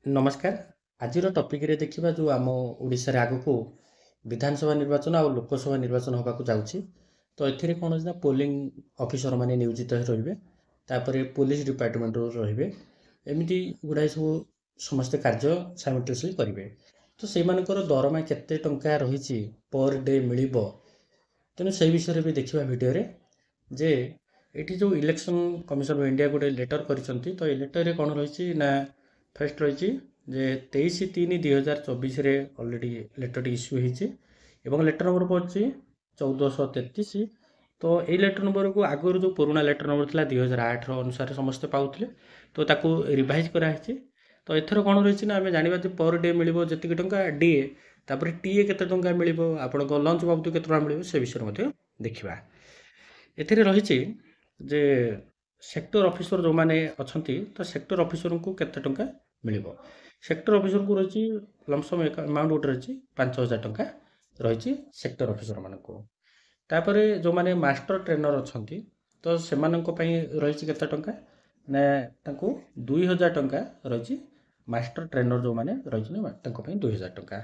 नमस्कार। आजिर टपिक रे देखिबा जो आम ओडिशा रे आगको विधानसभा निर्वाचन आ लोकसभा निर्वाचन होबाकू जाउछि। तो एथिरे कोन होछि ना पोलिंग ऑफिसर माने नियोजित रहिबे। तापरे पुलिस डिपार्टमेंट रो रहिबे। एमिति गुडाई सब समस्त कार्य साइमल्टेनियसली करिवे। तो सेई मानकर दरमा केते टंका रहिछि पर डे मिलिबो। तेनु सेई विषय रे भी देखिबा वीडियो रे जे एठी जो इलेक्शन कमिशन ऑफ इंडिया गोटे लेटर करिसंती। तो ए लेटर रे कोन रहिछि ना फर्स्ट रही जे 23/3/2024 रे ऑलरेडी लेटर इश्यू होती और लेटर नंबर पड़ी 1433। तो ये लेटर नंबर को आगुरी जो पुराना लेटर नंबर था 2008 अनुसार समस्ते पाते तो ताको रिवाइज कराई। तो एथर कौन रही ना आम जाना पर डे मिल जी टाँग डीए तापर टीए के मिल आप लंच बाबद के मिल से विषय देखा। एथिरे रही जे सेक्टर ऑफिसर जो मैंने अच्छा तो सेक्टर ऑफिसर को केते टंका मिल सेक्टर ऑफिसर को रही लमसम अमाउंट गोटे रही 5,000 टंका रही सेक्टर ऑफिसर मान को। तापरे जो मैंने मास्टर ट्रेनर अच्छा तो से रही केते टंका ना 2,000 टंका रही मास्टर ट्रेनर जो मैंने रही 2,000 टंका।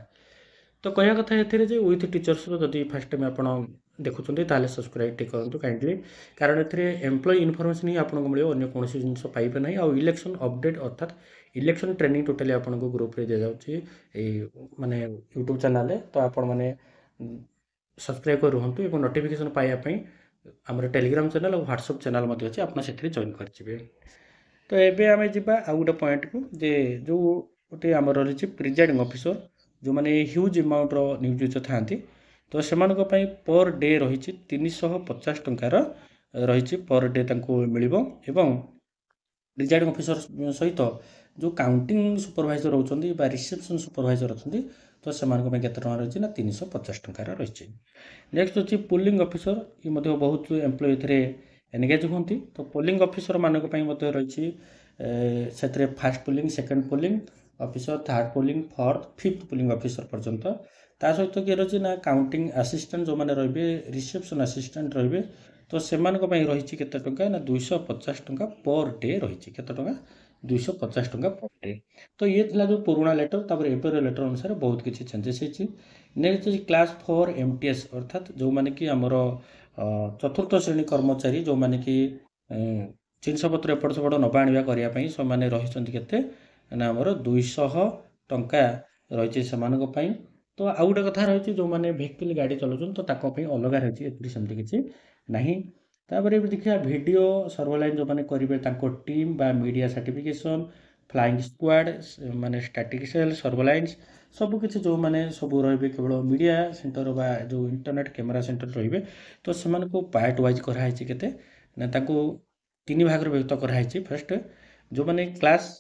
तो कहया कथा ए विथ टीचर्स जदि फास्ट टाइम आप देखुं ताले सब्सक्राइब टे करूँ काइंडली कारण एम्प्लॉय इनफॉरमेशन ही आपको मिले अन्य कौन जिन पाइबे ना। आउ इलेक्शन अपडेट अर्थात इलेक्शन ट्रेनिंग टोटाली आपको ग्रुप रे दि जाऊँगी माने यूट्यूब चैनल। तो आपण मैंने सब्सक्राइब कर रुहतु और नोटिफिकेशन पाइबापी आम टेलीग्राम चैनल और व्हाट्सअप चैनल अच्छे आप जॉइन करेंगे। तो एबे आम जा आउ गोटे पॉइंट को जे जो गोटे आम रही प्रिजाइडिंग ऑफिसर जो मैंने ह्यूज अमाउंट नियोजित था तो से पर डे रही 350 टंकार रही per day meal presiding officer सहित जो काउंटिंग सुपरवाइजर होती रिसेप्शन सुपरवाइजर अच्छा तो से केते टंका रही ना 350 टंकार रही। नेक्स्ट अच्छी पोलिंग ऑफिसर ये बहुत एम्प्लॉय थे एनगेज होती। तो पोलिंग ऑफिसर मानक रही से fast polling second polling officer third polling fourth fifth polling officer पर्यंत ता सहित किए रही ना काउंटिंग असिस्टेंट जो मैंने रे रिसेप्शन असिस्टेंट रे तो से रही केते टंका ना 250 टंका पर डे रही केते टंका 250 टंका पर डे। तो ये थिला जो पुराना लेटर तापर एपर लेटर अनुसार बहुत किसी चेंजेस होती। नेक्स्ट क्लास 4 MTS अर्थात जो मैंने कि आमर चतुर्थ श्रेणी कर्मचारी जो मैंने कि जिनपतर एपट सेपट नवा आनिबा करने से रही केते ना आमर 200 टंका रही से। तो आउ गोटे कथा रही जो मैंने भेहिकल गाड़ी चलाउछन तो ताको अलग रही सेमती किसी ना। तापर देखिए वीडियो सर्वेलाइन जो मैंने करेंगे टीम बा मीडिया सर्टिफिकेशन फ्लाइंग स्क्वाड माने स्टैटिक सेल सर्वेलाइंस सबकि जो मैंने सब रे केवल मीडिया सेंटर बा जो इंटरनेट कैमेरा सेंटर रे तो से पार्ट वाइज कराई केते ना तीन भाग विभक्त कराई। फर्स्ट जो मैंने क्लास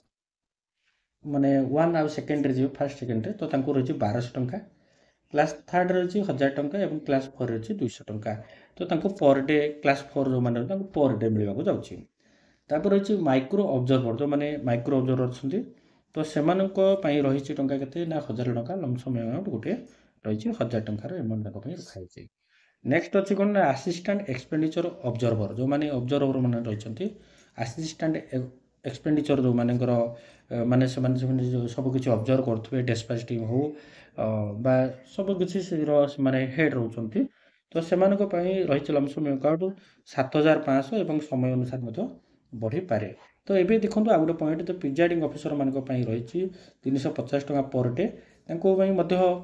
माने 1 आउ सेकेंड जो फास्ट सेकेंड तो रही 1200 टंका क्लास थर्ड रही 1000 टंका और क्लास 4 रही 200 टंका। तो पर डे क्लास 4 जो मैंने पर डे मिलवाक जाऊँगी। तापर रही माइक्रो ऑब्जर्वर जो मैंने माइक्रो ऑब्जर्वर अच्छा तो से रही टंका के ना 1000 टंका लमसम अमाउंट गोटे रही 1000 टंकार अमाउंट रखाई। नेक्स्ट अच्छी कौन ना असिस्टेंट एक्सपेंडिचर ऑब्जर्वर जो मैंने ऑब्जर्वर मैंने रही असिस्टेंट एक्सपेंडिचर जो मानकर माने सबकि ऑब्जर्व करुवे डिस्पैच टीम हो बा सबकि माने हेड रोचंती। तो से रही लमसम अकाउंट 7,500 और समय अनुसार बढ़ी पारे। तो ये देखो आ गए पॉइंट तो प्रिजाइडिंग ऑफिसर मान रही 350 टंका पर डे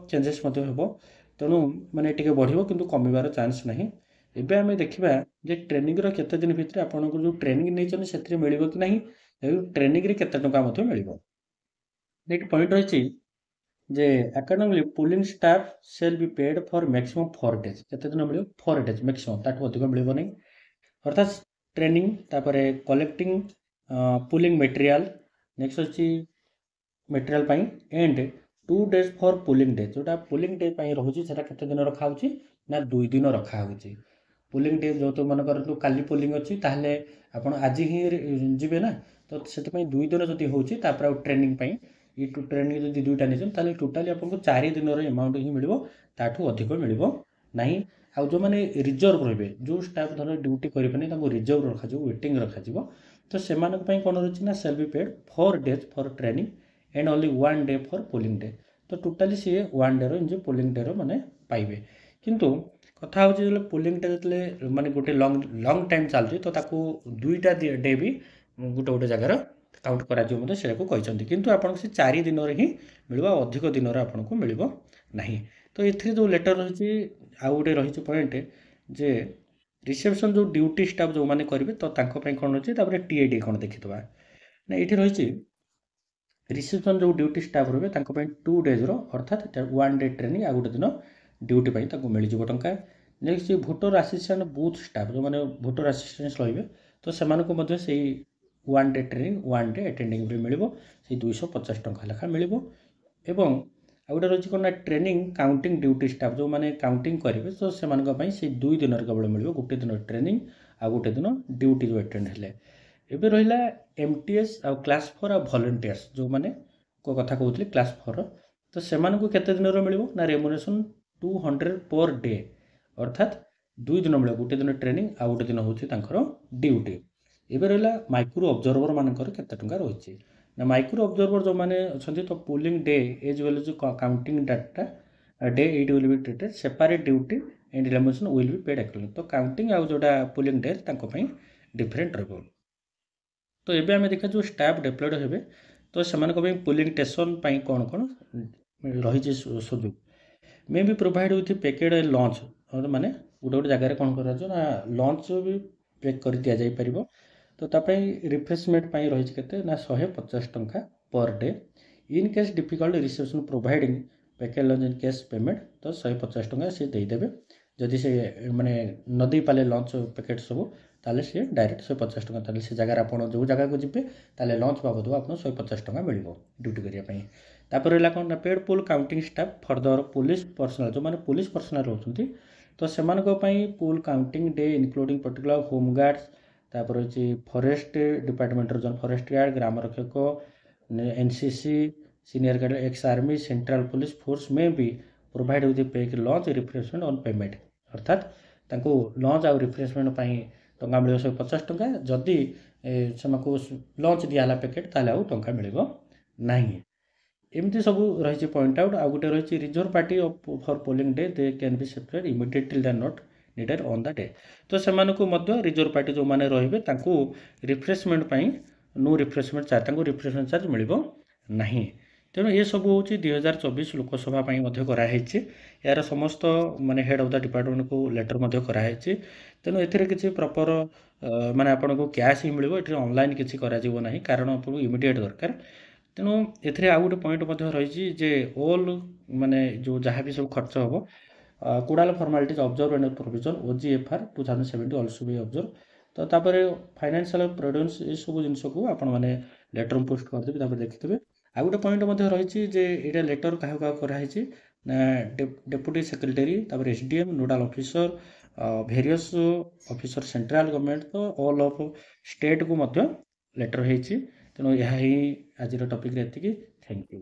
चेंजेस हो तेणु मैंने टी बढ़ कि कमिबार चान्स ना। एबे आम देखा जे ट्रेनिंग केते दिन भितर आपन जो ट्रेनिंग नहीं से मिल कि ना ट्रेनिंग रे केते टंका मिल पॉइंट रही जे academically polling staff shall be paid for maximum 4 days केते दिन मिल 4 डेज मैक्सिमम ताठू अधिक मिल नहीं अर्थात ट्रेनिंग तापर कलेक्टिंग पुलिंग मटेरियल नेक्स्ट अच्छी material pi and 2 days for pulling day जोटा पुलिंग डे रोचे केते दिन रखा ना 2 दिन रखा पुलिंग डे जो तो मन करूँ काली पुलिंग अच्छी ताहले आपण आज ही जीवे ना तो से 2 दिन जब होपर ट्रेनिंग ये ट्रेनिंग जब दुईटा नहीं टोटाली आपको 4 दिन अमाउंट ही मिल ताठू अधिक मिल ना। आउ जो मैंने रिजर्व रे जो स्टाफ धर ड्यूटी करेंगे रिजर्व रखा वेटिंग रखा तो से कौन रही ना shall be paid 4 days for training and only 1 day for polling day. तो टोटाली सी 1 डे रो पोलिंग डे रो माने पाइबे। किंतु कथा हूँ जो पोलिंग डे जो माने गोटे लंग टाइम चलती तो ताकू 2टा डे भी गोटे गोटे जगार काउंट करा किंतु आपन से 4 दिन ही मिलबा अधिक दिन आपन को मिलबो नहीं। तो एथिरे जो लेटर रही आउ गोटे रही पॉइंट जे रिसेप्शन जो ड्यूटी स्टाफ जो माने करेंगे तो तांको पई कोन होची तापर टीएडी कोन देखितबा ना एठी रही रिसेप्शन जो ड्यूटी स्टाफ रहे तांको पई 2 डेज रो अर्थात 1 डे ट्रेनिंग आ गोटे दिन ड्यूटी पई ताको मिल जिवो टंका। Next voter assistant booth staff जो माने भोटर असिस्टेंट रहिबे तो सेमानको मध्ये सेही 1 डे ट्रेनिंग 1 डे अटेंडिंग रे मिलिबो से 250 टंका लेखा मिलिबो। एवं आ गोटे रही कौन ट्रेनिंग काउंटिंग ड्यूटी स्टाफ जो मैंने काउंटिंग करेंगे तो से 2 दिन केवल मिल गोटे दिन ट्रेनिंग आ गोटे दिन ड्यूटी जो अटेंड हेले। एबे रहिला एमटीएस आ क्लास 4 आ वॉलंटियर्स जो माने को कथा कहउतली क्लास 4 तो सेमान को केते दिन रो मिलिबो ना रेमुनेशन 200 पर डे अर्थात 2 दिन मिले गोटे दिन ट्रेनिंग आ गोटे दिन होची तांकर ड्यूटी। एबे रहिला माइक्रो ऑब्जर्वर मानकर केते टंका रहिची ना माइक्रो ऑब्जर्वर जो माने अछंती तो पोलिंग डे एज वेल जो counting data day it will be treated separate duty and remuneration will be paid according. तो काउंटिंग आ जोटा पोलिंग डे तांको पई डिफरेंट रहबो। तो एबे हमें देखा जो स्टाफ डिप्लॉयड हेबे तो सेमानको पई पोलिंग स्टेशन पई कोन कोन रही सुजुग may be provide with packed lunch और माने गोटे गोटे जगह कौन कर ना लंच भी पैक कर दि जाई परिबो। तो तापाई रिफ्रेशमेंट पाई रही केते ना 150 टंका per day. In case difficult reception providing package lunch in cash payment तो 150 टंका से देदेवे जदि से माने नदी पाले लंच पैकेट सब ताले से डायरेक्ट 150 टंका ताले से जगह आप जो जगह को जिबे ताले लंच बाबद आपन 150 टंका मिलिबो ड्यूटी करिया पई। तापर होला कोन paid poll counting staff further police personnel जो माने पुलिस पर्सनल होचंती तो सेमानको पई poll counting day including particular home guards तापर होची फॉरेस्ट डिपार्टमेंट जन फॉरेस्ट गार्ड ग्राम रक्षक NCC senior guard ex army central police force में भी provide with pack lunch refreshment on payment अर्थात तांको लंच आ रिफ्रेशमेंट पई टंका मिलियो 150 टंका जदि सेमाको लंच दियाला पैकेट ताले आ टंका मिलिबो नाही। एमती सब रही पॉइंट आउट आ गोटे रही reserve party for polling day they can be separate immediately than not needed on the day. तो सेमानको मध्य रिजर्व पार्टी जो माने रहिबे तांको रिफ्रेशमेंट पई नो रिफ्रेशमेंट चार्ज तांको रिफ्रेशमेंट चार्ज मिलिबो नाही। तेणु ये सब हूँ 2024 लोकसभा कराई यार समस्त माने हेड ऑफ द डिपार्टमेंट को लेटर कराई। तेणु एथिरे किसी प्रॉपर माने आपन को कैश ही मिलिबो एठी ऑनलाइन किसी करा जीवो नाही कारण आपन इमीडिएट दरकार। तेणु एथिरे आ गोटे पॉइंट रही जे ऑल माने जो जहाँ भी सब खर्च हम कोडाल formalities observe and provision OGFR 2070 also be observe. तो तापर फाइनेंशियल प्रोविडेंस ये सब जिनस को आपण माने लेटर में पोस्ट कर देबे तापर देखितबे। आ गोटे पॉइंट रही जे एटा लेटर क्या क्या कराई ना डेप्यूटी सेक्रेटरी तापर SDM nodal officer various officer central government तो ऑल ऑफ स्टेट को लेटर होती। तेणु यह ही आज टॉपिक रे एतिकी। Thank you.